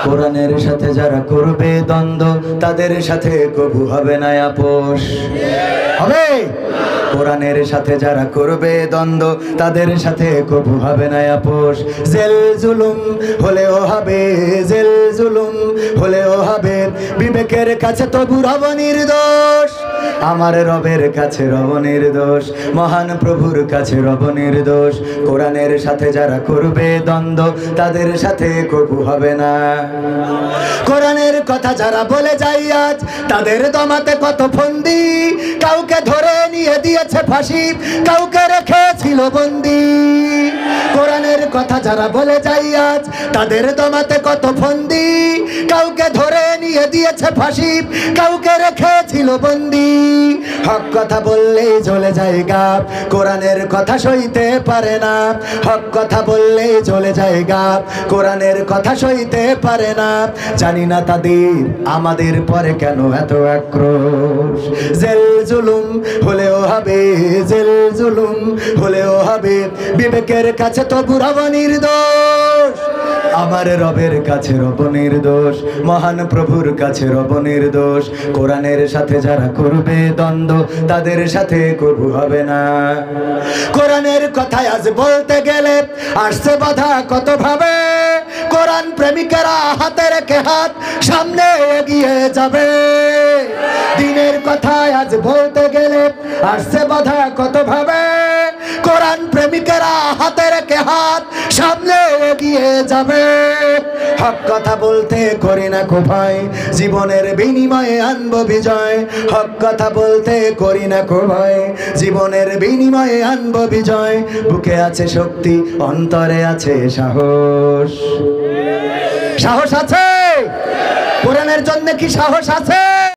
কোরআনের সাথে যারা করবে দ্বন্দ্ব তাদের সাথে কবু হবে না আপোষ। হবে? কোরআনের সাথে যারা করবে দ্বন্দ্ব তাদের সাথে কবু হবে না আপোষ। জেল জুলুম হলেও হবে, জেল জুলুম হলেও হবে, বিবেকের কাছে তবু রব নির্দোষ। আমার রবের কাছে রব নির্দোষ, মহান প্রভুর কাছে রব নির্দোষ। কোরআনের সাথে যারা করবে দ্বন্দ্ব তাদের সাথে কবু হবে না। কোরআনের কথা যারা বলে যায় আজ তাদের দমাতে কত ফন্দি, কাউকে ধরে নিয়ে দিয়েছে ফাঁসি, কাউকে রেখেছিল বন্দি। কোরআনের কথা যারা বলে যায় আজ তাদের দমাতে কত ফন্দি, কাউকে ধরে নিয়ে দিয়েছে ফাঁসি, কাউকে রেখেছিল বন্দি। হক কথা বললেই চলে যায় গাপ, কোরআনের কথা সইতে পারে না। হক কথা বললেই চলে যায় গাপ, কোরআনের কথা সইতে পারে না। জানি না তাদের আমাদের পরে কেন এত আক্রোশ। জেল জুলুম হলেও হবে, জেল জুলুম হলেও হবে, বিবেকের কাছে তবু রব নির্দোষ। আমার রবের কাছে রব নির্দোষ, মহান প্রভুর কাছে রব নির্দোষ। কোরআনের সাথে যারা করবে দ্বন্দ্ব তাদের সাথে কবু হবে না। কোরআনের কথায় আজ বলতে গেলে আসছে বাধা কত ভাবে, কোরআন প্রেমিকেরা হাতে রেখে হাত সামনে এগিয়ে যাবে। দিনের কথায় আজ বলতে গেলে আসছে বাধা কত ভাবে, কোরআন প্রেমিকেরা হাতে রেখে হাত সামনে এগিয়ে যাবে। হক কথা বলতে করি না কো ভয়, জীবনের বিনিময়ে আনবো বিজয়। হক কথা বলতে করি না কো ভয়, জীবনের বিনিময়ে আনবো বিজয়। বুকে আছে শক্তি, অন্তরে আছে সাহস। সাহস আছে? কোরআনের জন্য কি সাহস আছে?